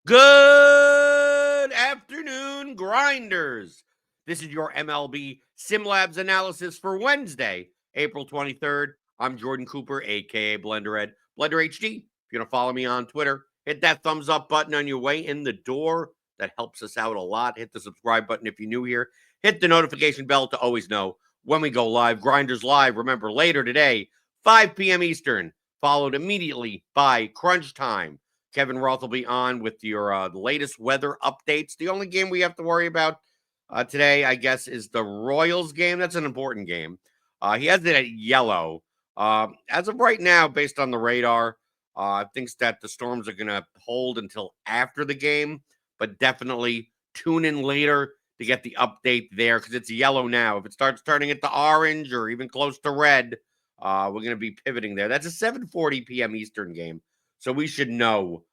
Good afternoon, grinders. This is your MLB SimLabs analysis for Wednesday, April 23rd. I'm Jordan Cooper, aka BlenderHD, BlenderHD. If you're going to follow me on Twitter, hit that thumbs up button on your way in the door. That helps us out a lot. Hit the subscribe button if you're new here. Hit the notification bell to always know when we go live. Grinders Live, remember, later today, 5 p.m. Eastern, followed immediately by Crunch Time. Kevin Roth will be on with your latest weather updates. The only game we have to worry about today, I guess, is the Royals game. That's an important game. He has it at yellow. As of right now, based on the radar, thinks that the Storms are going to hold until after the game, but definitely tune in later to get the update there because it's yellow now. If it starts turning into orange or even close to red, we're going to be pivoting there. That's a 7:40 p.m. Eastern game. So we should know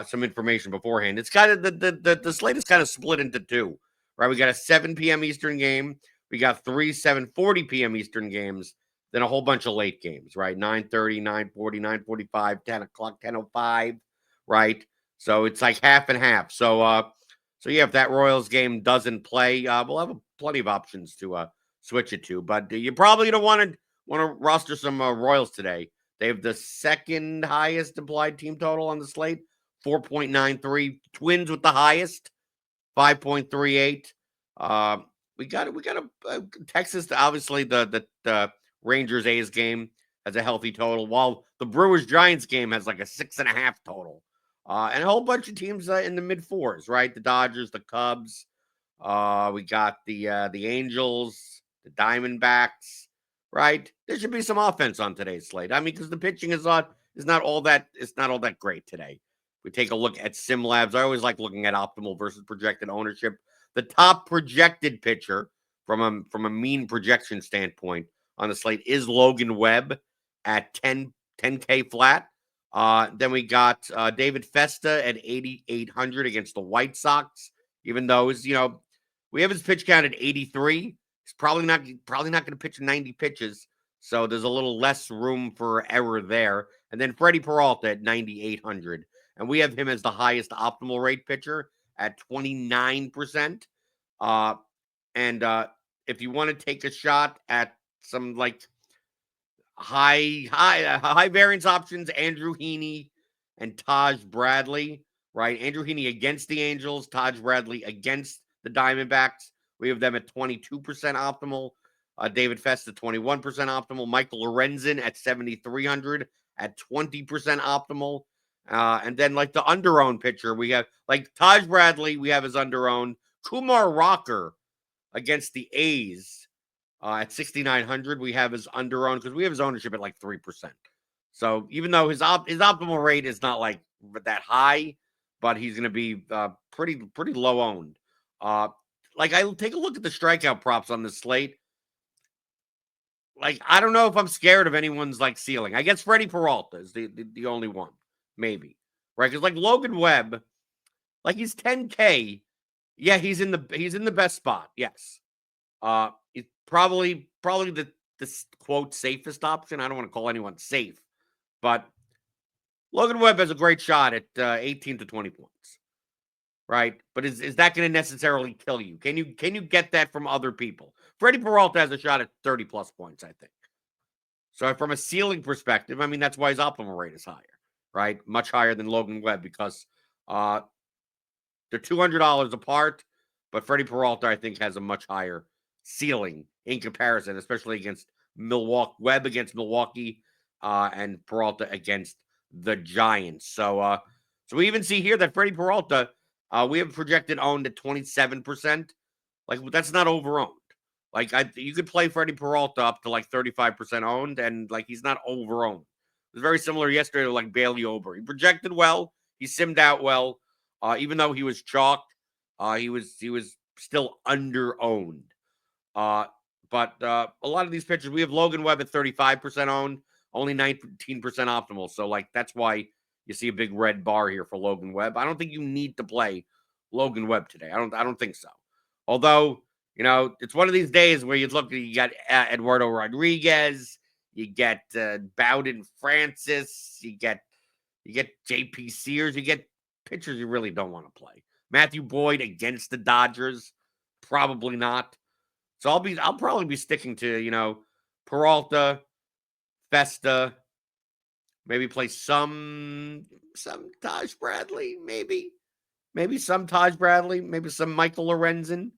some information beforehand. It's kind of the slate is kind of split into two, right? We got a 7 p.m. Eastern game. We got three 7:40 p.m. Eastern games. Then a whole bunch of late games, right? 9:30, 9:40, 9:45, 10 o'clock, 10:05, right? So it's like half and half. So yeah, if that Royals game doesn't play, we'll have plenty of options to switch it to. But you probably don't want to roster some Royals today. They have the second highest implied team total on the slate, 4.93. Twins with the highest, 5.38. We got Texas. Obviously, the Rangers A's game has a healthy total, while the Brewers Giants game has like a 6.5 total. And a whole bunch of teams in the mid fours, right? The Dodgers, the Cubs. We got the Angels, the Diamondbacks, right? There should be some offense on today's slate. I mean, because the pitching is not all that great today. We take a look at SimLabs. I always like looking at optimal versus projected ownership. The top projected pitcher from a mean projection standpoint on the slate is Logan Webb at 10K flat. Then we got David Festa at 8,800 against the White Sox. Even though we have his pitch count at 83. He's probably not going to pitch 90 pitches, so there's a little less room for error there. And then Freddie Peralta at 9,800, and we have him as the highest optimal rate pitcher at 29%. And if you want to take a shot at some like high variance options, Andrew Heaney and Taj Bradley, right? Andrew Heaney against the Angels, Taj Bradley against the Diamondbacks. We have them at 22% optimal. David Festa, 21% optimal. Michael Lorenzen at 7,300 at 20% optimal. And then like the under-owned pitcher, we have like Taj Bradley, we have his under-owned. Kumar Rocker against the A's at 6,900, we have his under-owned because we have his ownership at like 3%. So even though his optimal rate is not like that high, but he's going to be pretty low owned. Like I take a look at the strikeout props on this slate. Like I don't know if I'm scared of anyone's like ceiling. I guess Freddie Peralta is the only one, maybe, right? Because like Logan Webb, like he's 10K. Yeah, he's in the best spot. Yes. It's probably the quote safest option. I don't want to call anyone safe, but Logan Webb has a great shot at 18 to 20 points, right? But is that going to necessarily kill you? Can you get that from other people? Freddie Peralta has a shot at 30 plus points, I think. So from a ceiling perspective, I mean that's why his optimal rate is higher, right? Much higher than Logan Webb because they're $200 apart, but Freddie Peralta I think has a much higher ceiling in comparison, especially against Milwaukee. Webb against Milwaukee, and Peralta against the Giants. So we even see here that Freddie Peralta, we have projected owned at 27%. Like that's not over owned. Like you could play Freddie Peralta up to like 35% owned, and like he's not over owned. It was very similar yesterday to like Bailey Ober. He projected well, he simmed out well, even though he was chalked. He was still under owned. But a lot of these pitchers, we have Logan Webb at 35% owned, only 19% optimal. So like that's why you see a big red bar here for Logan Webb. I don't think you need to play Logan Webb today. I don't think so. Although, it's one of these days where you got Eduardo Rodriguez, you get Bowden Francis, you get JP Sears, you get pitchers you really don't want to play. Matthew Boyd against the Dodgers, probably not. So I'll probably be sticking to, Peralta, Festa, maybe play some Taj Bradley, maybe some Taj Bradley, maybe some Michael Lorenzen,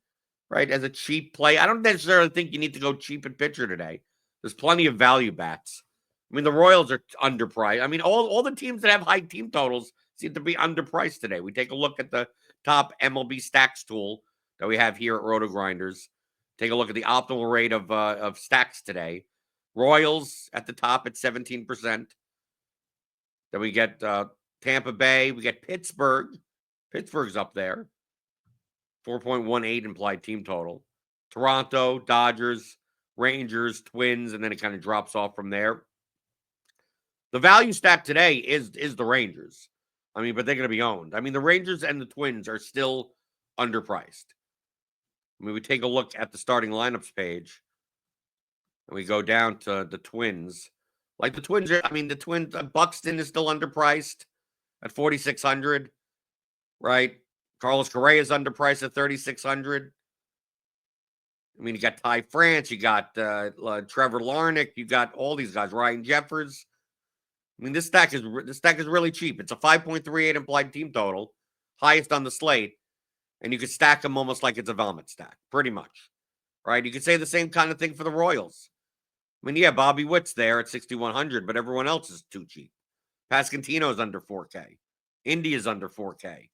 right, as a cheap play. I don't necessarily think you need to go cheap at pitcher today. There's plenty of value bats. I mean, the Royals are underpriced. I mean, all the teams that have high team totals seem to be underpriced today. We take a look at the top MLB stacks tool that we have here at RotoGrinders. Take a look at the optimal rate of stacks today. Royals at the top at 17%. Then we get Tampa Bay. We get Pittsburgh. Pittsburgh's up there. 4.18 implied team total. Toronto, Dodgers, Rangers, Twins, and then it kind of drops off from there. The value stack today is the Rangers. I mean, but they're going to be owned. I mean, the Rangers and the Twins are still underpriced. I mean, we take a look at the starting lineups page, and we go down to the Twins. Like the Twins, Buxton is still underpriced at 4,600, right? Carlos Correa is underpriced at 3,600. I mean, you got Ty France, you got Trevor Larnach, you got all these guys, Ryan Jeffers. I mean, this stack is really cheap. It's a 5.38 implied team total, highest on the slate, and you could stack them almost like it's a vomit stack, pretty much, right? You could say the same kind of thing for the Royals. I mean, yeah, Bobby Witt's there at 6,100, but everyone else is too cheap. Pascantino's under 4K. India's under 4K.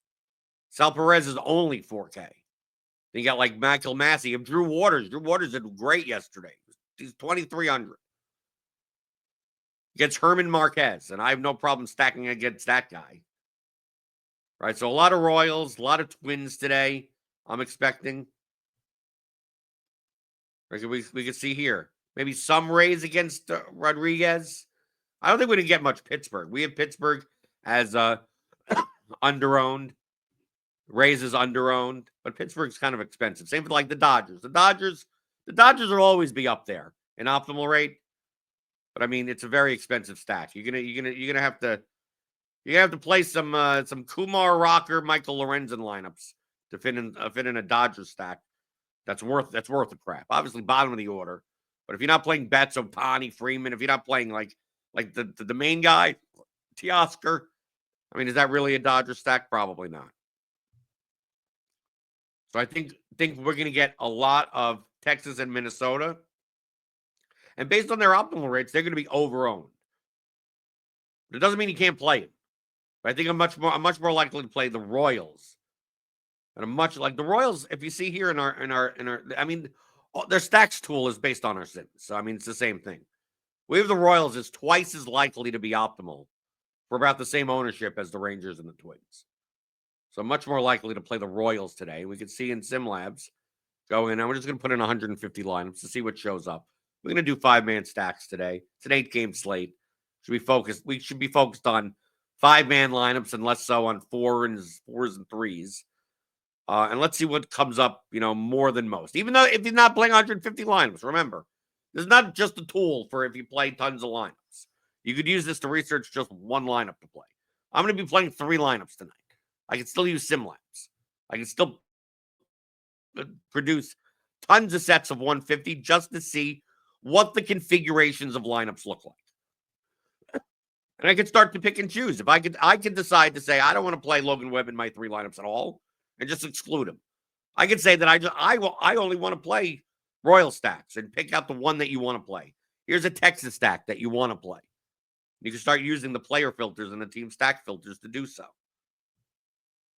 Sal Perez is only 4K. Then you got like Michael Massey of Drew Waters. Drew Waters did great yesterday. He's 2,300. Against Herman Marquez, and I have no problem stacking against that guy. Right, so a lot of Royals, a lot of Twins today, I'm expecting. We can see here. Maybe some Rays against Rodriguez. I don't think we're going to get much Pittsburgh. We have Pittsburgh as underowned. Rays is underowned, but Pittsburgh's kind of expensive. Same for like the Dodgers. The Dodgers will always be up there in optimal rate. But I mean, it's a very expensive stack. You're gonna have to play some Kumar Rocker, Michael Lorenzen lineups to fit in a Dodgers stack. That's worth the crap. Obviously, bottom of the order. But if you're not playing Betts, Ohtani, Freeman, if you're not playing like the main guy, Teoscar, I mean, is that really a Dodger stack? Probably not. So I think we're going to get a lot of Texas and Minnesota. And based on their optimal rates, they're going to be overowned. But it doesn't mean you can't play it. But I think I'm much more likely to play the Royals. And I'm much like the Royals, if you see here in our I mean, their stacks tool is based on our sims. So I mean, it's the same thing. We have the Royals is twice as likely to be optimal for about the same ownership as the Rangers and the Twins. So I'm much more likely to play the Royals today. We can see in SimLabs go in, and we're just going to put in 150 lineups to see what shows up. We're going to do 5-man stacks today. It's an 8-game slate. We should be focused on 5-man lineups and less so on 4s and 3s. And let's see what comes up, more than most. Even though if you're not playing 150 lineups, remember, this is not just a tool for if you play tons of lineups. You could use this to research just one lineup to play. I'm going to be playing 3 lineups tonight. I can still use SimLabs. I can still produce tons of sets of 150 just to see what the configurations of lineups look like. And I can start to pick and choose. I could decide to say, I don't want to play Logan Webb in my 3 lineups at all and just exclude him. I could say that I only want to play Royal stacks and pick out the one that you want to play. Here's a Texas stack that you want to play. You can start using the player filters and the team stack filters to do so.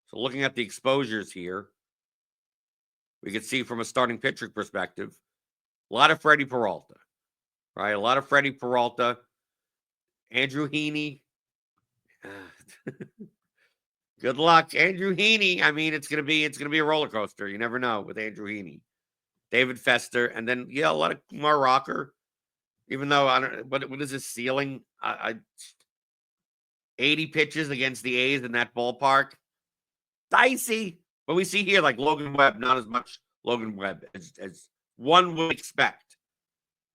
So looking at the exposures here, we can see from a starting pitcher perspective, a lot of Freddie Peralta, right? A lot of Freddie Peralta, Andrew Heaney. Good luck, Andrew Heaney. I mean, it's gonna be a roller coaster. You never know with Andrew Heaney, David Fester, and then a lot of Kumar Rocker. Even though I don't, what is his ceiling? 80 pitches against the A's in that ballpark. Dicey. But we see here, like Logan Webb, not as much Logan Webb as one would expect.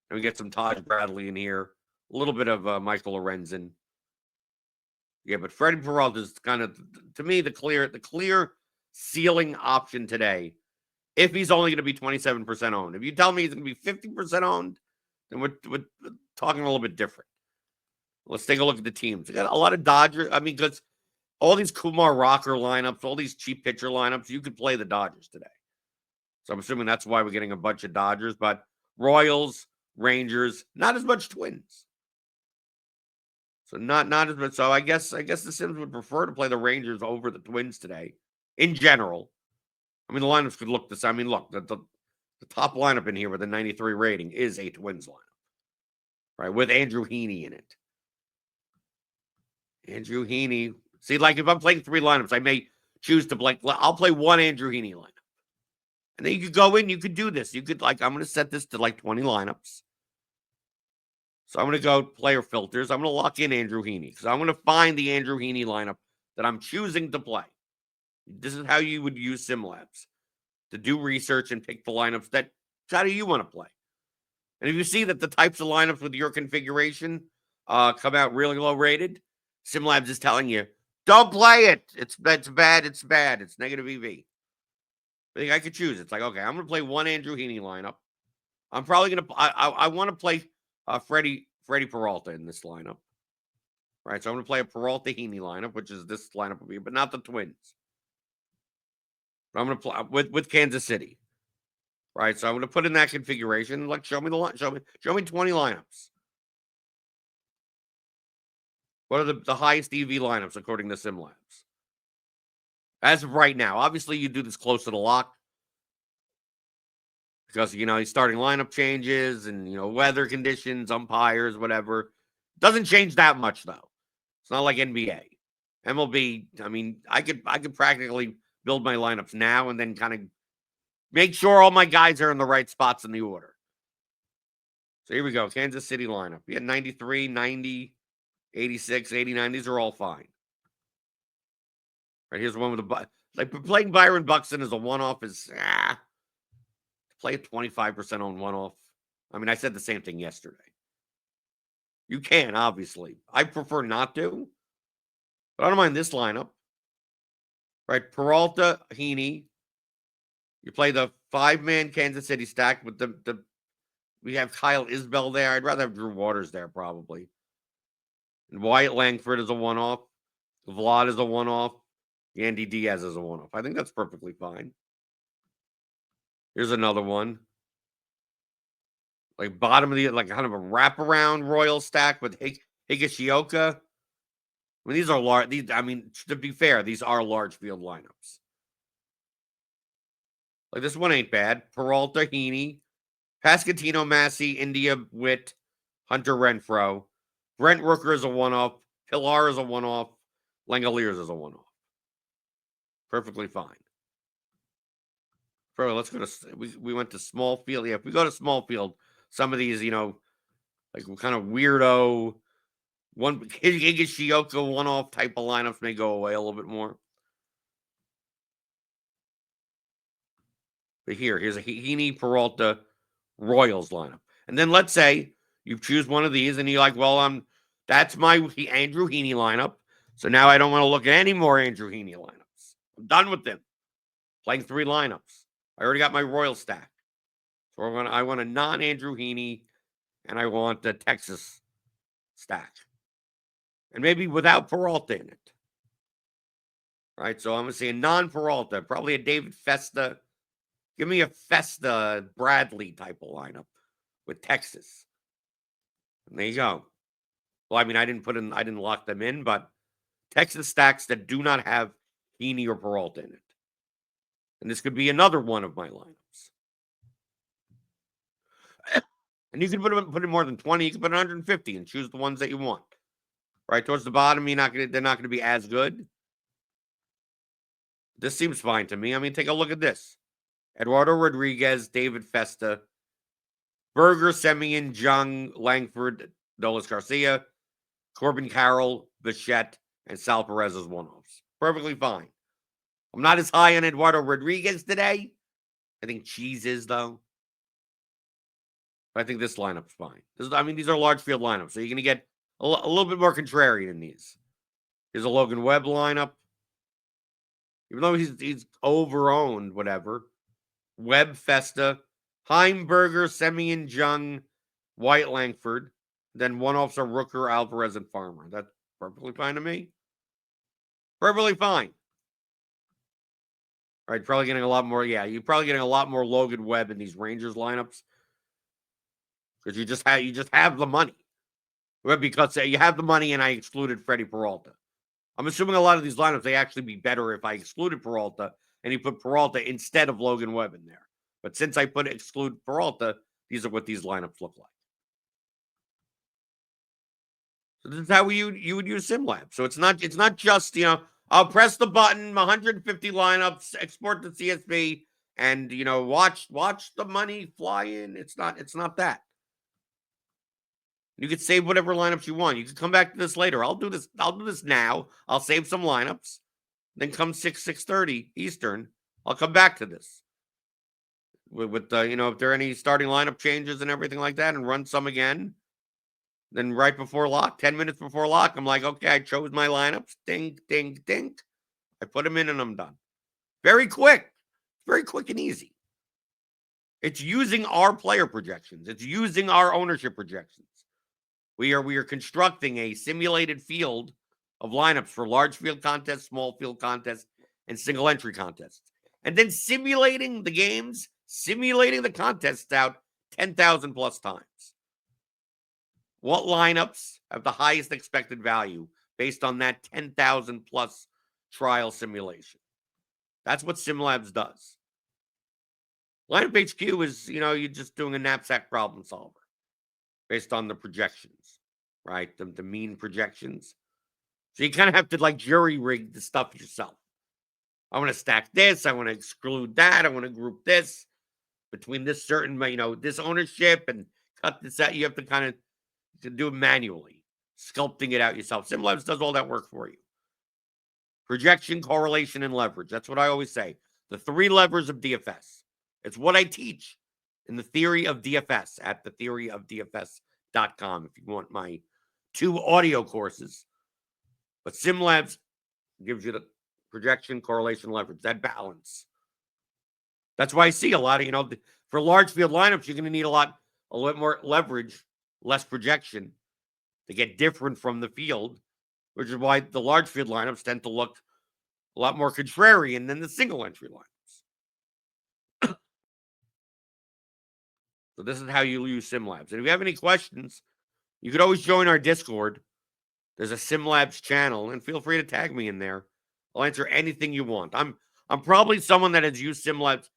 And we get some Taj Bradley in here. A little bit of Michael Lorenzen. Yeah, but Freddie Peralta is kind of, to me, the clear ceiling option today. If he's only going to be 27% owned, if you tell me he's going to be 50% owned, then we're talking a little bit different. Let's take a look at the teams. We got a lot of Dodgers. I mean, because all these Kumar Rocker lineups, all these cheap pitcher lineups, you could play the Dodgers today. So I'm assuming that's why we're getting a bunch of Dodgers, but Royals, Rangers, not as much Twins. So not as much. So I guess the Sims would prefer to play the Rangers over the Twins today, in general. I mean, the lineups could look the same. I mean, look, the top lineup in here with a 93 rating is a Twins lineup, right? With Andrew Heaney in it. Andrew Heaney. See, like if I'm playing 3 lineups, I may choose to play. I'll play one Andrew Heaney lineup. And then you could go in, you could do this. You could, like, I'm going to set this to like 20 lineups. So I'm going to go player filters. I'm going to lock in Andrew Heaney because I'm going to find the Andrew Heaney lineup that I'm choosing to play. This is how you would use SimLabs to do research and pick the lineups that how do you want to play. And if you see that the types of lineups with your configuration come out really low rated, SimLabs is telling you, don't play it. It's bad. It's bad. It's negative EV. I think I could choose. It's like, okay, I'm going to play one Andrew Heaney lineup. I'm probably going to, I want to play Freddie Peralta in this lineup. Right, so I'm going to play a Peralta Heaney lineup, which is this lineup will be, but not the Twins. But I'm going to play with Kansas City. Right, so I'm going to put in that configuration. Like, show me 20 lineups. What are the highest EV lineups according to SimLabs? As of right now, obviously you do this close to the lock because, he's starting lineup changes and, weather conditions, umpires, whatever. Doesn't change that much, though. It's not like NBA. MLB, I mean, I could practically build my lineups now and then kind of make sure all my guys are in the right spots in the order. So here we go. Kansas City lineup. We had 93, 90, 86, 89. These are all fine. Right, here's one with playing Byron Buxton as a one-off is play a 25% on one-off. I mean, I said the same thing yesterday. You can, obviously. I prefer not to, but I don't mind this lineup. Right, Peralta, Heaney. You play the 5-man Kansas City stack with we have Kyle Isbell there. I'd rather have Drew Waters there, probably. And Wyatt Langford is a one-off. Vlad is a one-off. Yandy Diaz is a one-off. I think that's perfectly fine. Here's another one. Like bottom of like kind of a wraparound Royal stack with Higashioka. I mean, these are large. To be fair, these are large field lineups. Like this one ain't bad. Peralta, Heaney, Pasquantino, Massey, India, Witt, Hunter Renfroe. Brent Rooker is a one-off. Pilar is a one-off. Langoliers is a one-off. Perfectly fine. Bro, let's go to, we went to small field. Yeah, if we go to small field, some of these, like kind of weirdo, Higashioka one-off type of lineups may go away a little bit more. But here's a Heaney Peralta Royals lineup. And then let's say you choose one of these and you're like, well, that's my Andrew Heaney lineup. So now I don't want to look at any more Andrew Heaney lineups. I'm done with them. Playing 3 lineups. I already got my Royal stack. So I want a non-Andrew Heaney and I want the Texas stack. And maybe without Peralta in it. Right, so I'm going to say a non-Peralta, probably a David Festa. Give me a Festa Bradley type of lineup with Texas. And there you go. Well, I mean, I didn't lock them in, but Texas stacks that do not have Heaney or Peralta in it. And this could be another one of my lineups. And you can put in more than 20. You can put 150 and choose the ones that you want. Right towards the bottom, they're not going to be as good. This seems fine to me. I mean, take a look at this. Eduardo Rodriguez, David Festa, Berger, Semien, Jung, Langford, Dolis Garcia, Corbin Carroll, Bichette, and Sal Perez as one-offs. Perfectly fine. I'm not as high on Eduardo Rodriguez today. I think Cheese is, though. But I think this lineup's fine. These are large field lineups, so you're going to get a little bit more contrarian in these. Here's a Logan Webb lineup. Even though he's over-owned, whatever. Webb, Festa, Heimberger, Semien, Jung, White, Langford. Then one-offs are Rooker, Alvarez, and Farmer. That's perfectly fine to me. Perfectly fine. All right, probably getting a lot more. Yeah, you're probably getting a lot more Logan Webb in these Rangers lineups because you just have the money. Because you have the money, and I excluded Freddie Peralta. I'm assuming a lot of these lineups they actually be better if I excluded Peralta and he put Peralta instead of Logan Webb in there. But since I exclude Peralta, these are what these lineups look like. So this is how you would use SimLabs. So it's not just I'll press the button, 150 lineups, export to CSV, and watch the money fly in. It's not that. You can save whatever lineups you want. You can come back to this later. I'll do this now. I'll save some lineups. Then come 6:30 Eastern, I'll come back to this. With if there are any starting lineup changes and everything like that, and run some again. Then right before lock, 10 minutes before lock, I'm like, okay, I chose my lineups. Ding, ding, ding. I put them in and I'm done. Very quick. Very quick and easy. It's using our player projections. It's using our ownership projections. We are constructing a simulated field of lineups for large field contests, small field contests, and single entry contests. And then simulating the games, simulating the contests out 10,000 plus times. What lineups have the highest expected value based on that 10,000 plus trial simulation? That's what SimLabs does. Lineup HQ is, you're just doing a knapsack problem solver based on the projections, right? The mean projections. So you kind of have to jury rig the stuff yourself. I want to stack this. I want to exclude that. I want to group this between this certain, this ownership and cut this out. You have to kind of do it manually, sculpting it out yourself. SimLabs does all that work for you. Projection, correlation, and leverage. That's what I always say. The 3 levers of DFS. It's what I teach in the Theory of DFS at thetheoryofdfs.com if you want my 2 audio courses. But SimLabs gives you the projection, correlation, leverage, that balance. That's why I see a lot of, for large field lineups, you're going to need a lot more leverage, less projection to get different from the field, which is why the large field lineups tend to look a lot more contrarian than the single entry lineups. So this is how you use SimLabs. And if you have any questions, you could always join our Discord. There's a SimLabs channel, and feel free to tag me in there. I'll answer anything you want. I'm probably someone that has used SimLabs,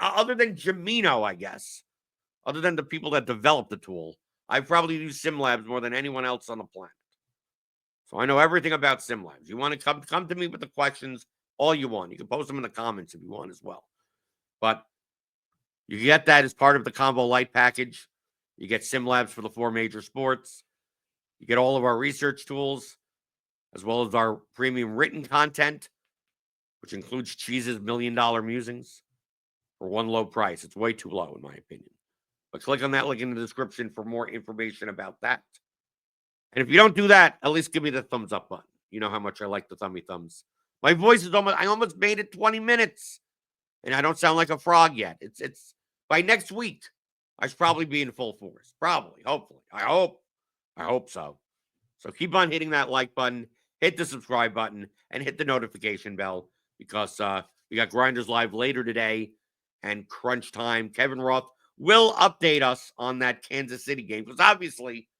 other than Jamino, I guess. Other than the people that developed the tool, I've probably used SimLabs more than anyone else on the planet. So I know everything about SimLabs. You want to come to me with the questions all you want. You can post them in the comments if you want as well. But you get that as part of the Combo Light package. You get SimLabs for the 4 major sports. You get all of our research tools, as well as our premium written content, which includes Cheese's $1 million musings for one low price. It's way too low, in my opinion. But click on that link in the description for more information about that. And if you don't do that, at least give me the thumbs up button. You know how much I like the thummy thumbs. My voice is I almost made it 20 minutes. And I don't sound like a frog yet. It's by next week, I should probably be in full force. Probably, hopefully. I hope so. So keep on hitting that like button, hit the subscribe button, and hit the notification bell because we got Grinders Live later today and crunch time. Kevin Roth will update us on that Kansas City game because obviously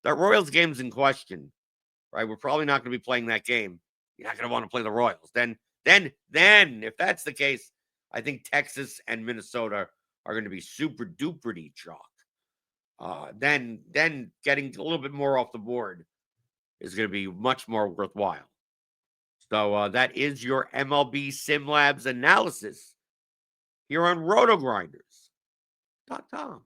that Royals game's in question, right? We're probably not going to be playing that game. You're not going to want to play the Royals. Then, if that's the case, I think Texas and Minnesota are going to be super duper chalk. Then getting a little bit more off the board is going to be much more worthwhile. So that is your MLB SimLabs analysis here on RotoGrinders.com.